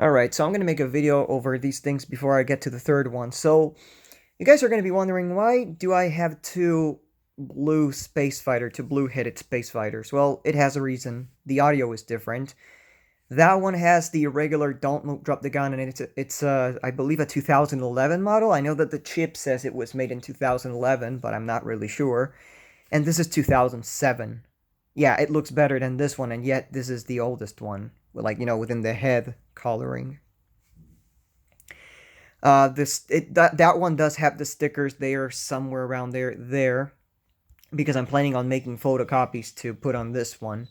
Alright, so I'm going to make a video over these things before I get to the third one. So, you guys are going to be wondering, why do I have two two blue-headed space fighters? Well, it has a reason. The audio is different. That one has the irregular don't drop the gun, and it's I believe a 2011 model. I know that the chip says it was made in 2011, but I'm not really sure. And this is 2007. Yeah, it looks better than this one, and yet this is the oldest one, like, within the head coloring. That one does have the stickers. They are somewhere around there, because I'm planning on making photocopies to put on this one.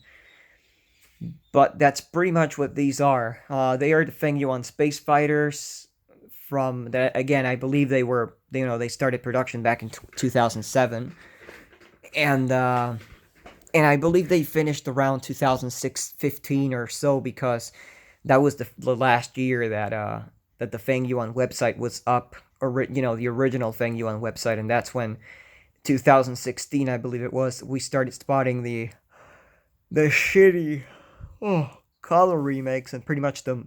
But that's pretty much what these are. They are the Fengyuan space fighters. From that, again, I believe they started production back in 2007, and I believe they finished around 2006-15 or so, because that was the last year that the Fengyuan website was up, or the original Fengyuan website, and that's when 2016, I believe it was, we started spotting the shitty color remakes, and pretty much the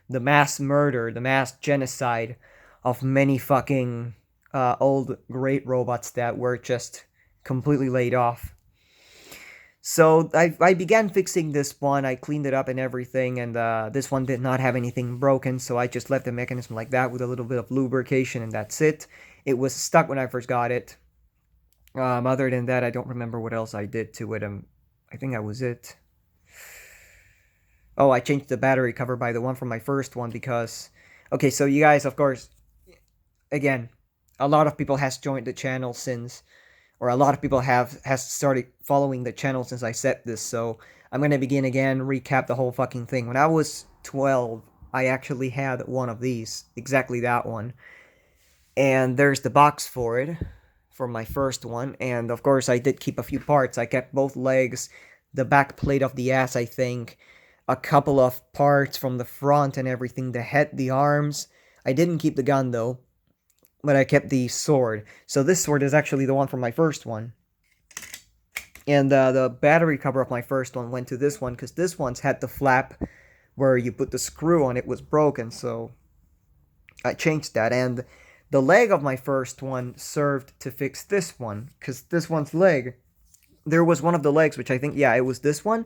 mass murder, the mass genocide of many fucking old great robots that were just completely laid off. So I began fixing this one. I cleaned it up and everything, and this one did not have anything broken, so I just left the mechanism like that with a little bit of lubrication, and that's it. It was stuck when I first got it. Other than that, I don't remember what else I did to it. I think that was it. Oh, I changed the battery cover by the one from my first one because... Okay, so you guys, of course, again, a lot of people has joined the channel since... Or a lot of people has started following the channel since I said this, so I'm gonna begin again, recap the whole fucking thing. When I was 12, I actually had one of these, exactly that one. And there's the box for it, for my first one, and of course I did keep a few parts. I kept both legs, the back plate of the ass, I think, a couple of parts from the front and everything, the head, the arms. I didn't keep the gun though, but I kept the sword. So this sword is actually the one from my first one. And the battery cover of my first one went to this one, because this one's had the flap where you put the screw on. It was broken, so I changed that. And the leg of my first one served to fix this one, because this one's leg, there was one of the legs, which I think, yeah, it was this one.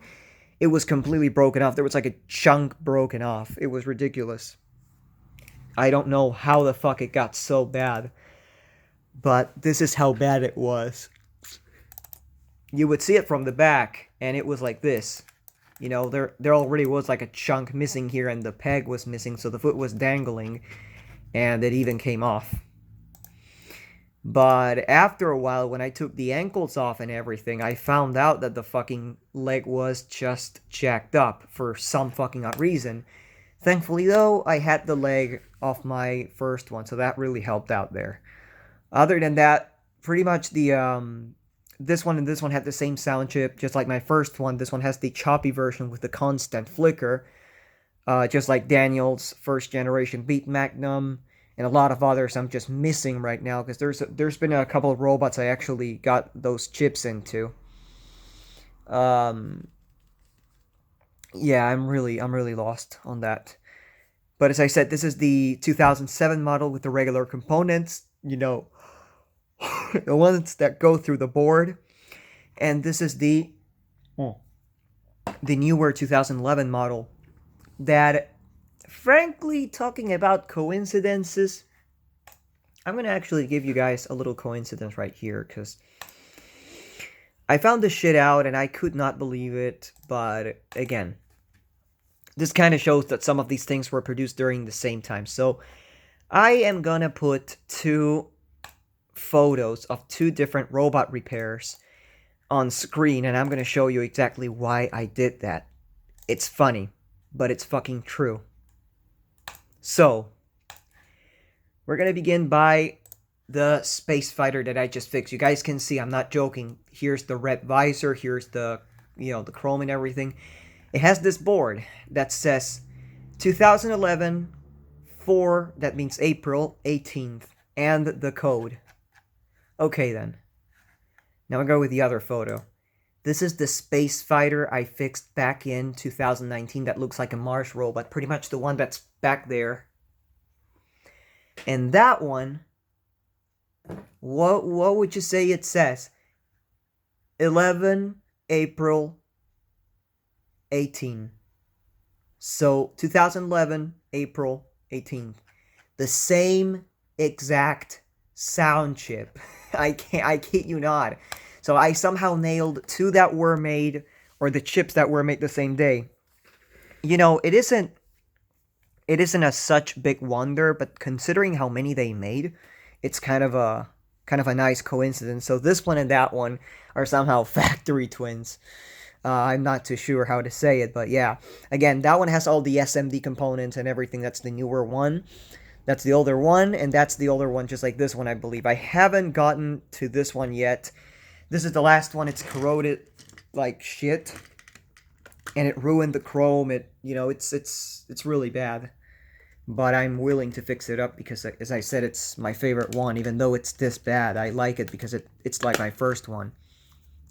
It was completely broken off. There was like a chunk broken off. It was ridiculous. I don't know how the fuck it got so bad, but this is how bad it was. You would see it from the back, and it was like this. There already was like a chunk missing here, and the peg was missing, so the foot was dangling, and it even came off. But after a while, when I took the ankles off and everything, I found out that the fucking leg was just jacked up for some fucking odd reason. Thankfully, though, I had the leg off my first one, so that really helped out there. Other than that, pretty much this one and this one had the same sound chip, just like my first one. This one has the choppy version with the constant flicker, just like Daniel's first generation Beat Magnum, and a lot of others I'm just missing right now, because there's been a couple of robots I actually got those chips into. Um, yeah, I'm really lost on that. But as I said, this is the 2007 model with the regular components, the ones that go through the board. And this is the newer 2011 model that, frankly, talking about coincidences, I'm going to actually give you guys a little coincidence right here, because I found this shit out and I could not believe it. But again, this kind of shows that some of these things were produced during the same time. So I am gonna put two photos of two different robot repairs on screen, and I'm gonna show you exactly why I did that. It's funny, but it's fucking true. So we're gonna begin by the space fighter that I just fixed. You guys can see I'm not joking. Here's the red visor, here's the the chrome and everything. It has this board that says 2011 4, that means April 18th, and the code. Okay then. Now I go with the other photo. This is the space fighter I fixed back in 2019 that looks like a Mars robot, pretty much the one that's back there. And that one, what would you say it says? 11 April 18. So 2011 April 18th. The same exact sound chip. I kid you not. So I somehow nailed two that were made, or the chips that were made the same day. You know, it isn't a such big wonder, but considering how many they made, it's kind of a nice coincidence. So this one and that one are somehow factory twins. I'm not too sure how to say it, but yeah. Again, that one has all the SMD components and everything. That's the newer one. That's the older one, and that's the older one, just like this one, I believe. I haven't gotten to this one yet. This is the last one. It's corroded like shit, and it ruined the chrome. It's really bad. But I'm willing to fix it up because, as I said, it's my favorite one. Even though it's this bad, I like it because it's like my first one.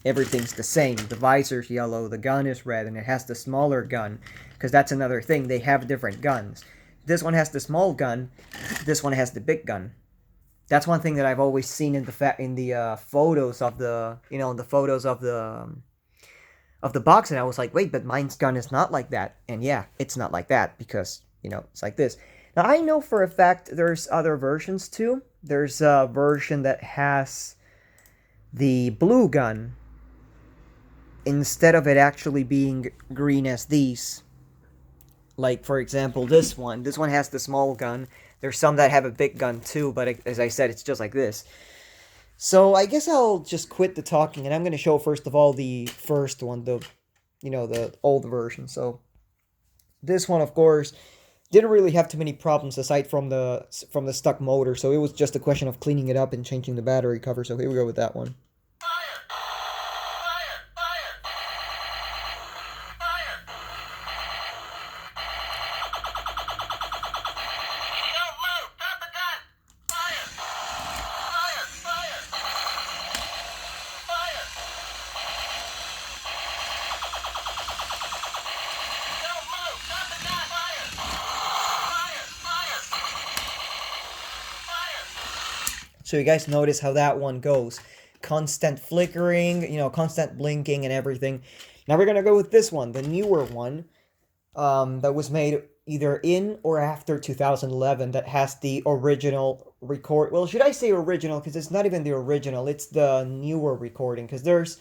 Everything's the same. The visor's yellow, the gun is red, and it has the smaller gun. Because that's another thing. They have different guns. This one has the small gun. This one has the big gun. That's one thing that I've always seen in the photos of the of the box, and I was like, wait, but mine's gun is not like that. And yeah, it's not like that because it's like this. Now I know for a fact there's other versions too. There's a version that has the blue gun instead of it actually being green as these. Like, for example, this one. This one has the small gun. There's some that have a big gun too, but as I said, it's just like this. So I guess I'll just quit the talking, and I'm going to show first of all the first one, the old version. So this one, of course, didn't really have too many problems aside from the stuck motor. So it was just a question of cleaning it up and changing the battery cover. So here we go with that one. So you guys notice how that one goes. Constant flickering, constant blinking and everything. Now we're going to go with this one, the newer one, that was made either in or after 2011, that has the original record. Well, should I say original? Because it's not even the original. It's the newer recording. Because there's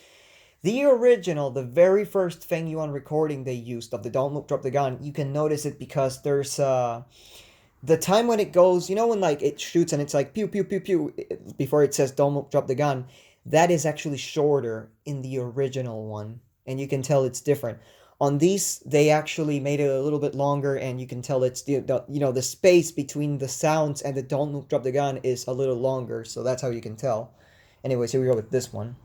the original, the very first Fengyuan recording they used of the Don't Move, Drop the Gun. You can notice it because there's the time when it goes, when like it shoots and it's like pew pew pew pew before it says don't drop the gun, that is actually shorter in the original one, and you can tell it's different. On these, they actually made it a little bit longer, and you can tell it's the space between the sounds and the don't drop the gun is a little longer, so that's how you can tell. Anyways, here we go with this one.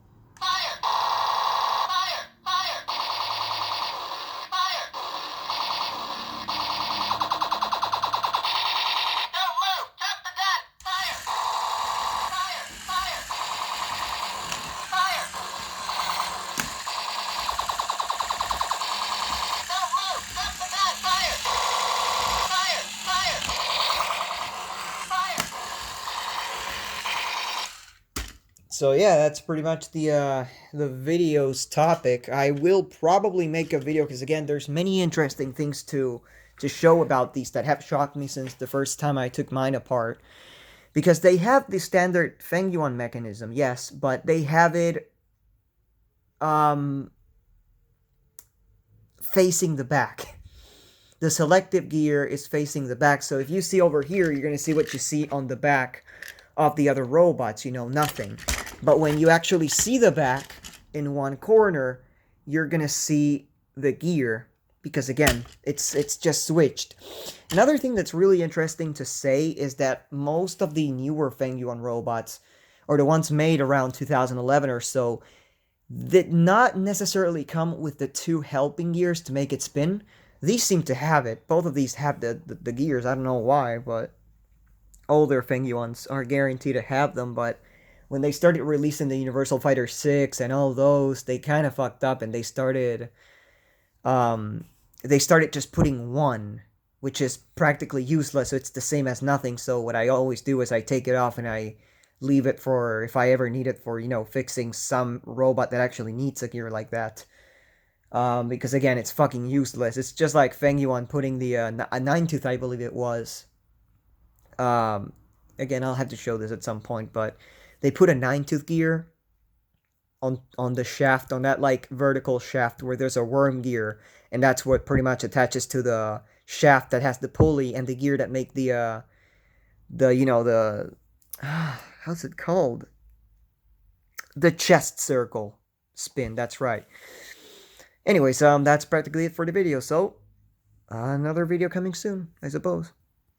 So yeah, that's pretty much the video's topic. I will probably make a video because again, there's many interesting things to show about these that have shocked me since the first time I took mine apart. Because they have the standard Fengyuan mechanism, yes, but they have it facing the back. The selective gear is facing the back, so if you see over here, you're going to see what you see on the back of the other robots, nothing. But when you actually see the back in one corner, you're going to see the gear. Because again, it's just switched. Another thing that's really interesting to say is that most of the newer Fengyuan robots, or the ones made around 2011 or so, did not necessarily come with the two helping gears to make it spin. These seem to have it. Both of these have the gears. I don't know why, but older Fengyuans are guaranteed to have them. But when they started releasing the Universal Fighter 6 and all those, they kind of fucked up and um they started just putting one, which is practically useless. So it's the same as nothing. So what I always do is I take it off and I leave it for if I ever need it for, fixing some robot that actually needs a gear like that. Because again, it's fucking useless. It's just like Fengyuan putting the a 9-tooth, I believe it was. Um, Again, I'll have to show this at some point, but they put a 9-tooth gear on the shaft, on that like vertical shaft where there's a worm gear, and that's what pretty much attaches to the shaft that has the pulley and the gear that make the how's it called? The chest circle spin. That's right. Anyways, that's practically it for the video. So another video coming soon, I suppose.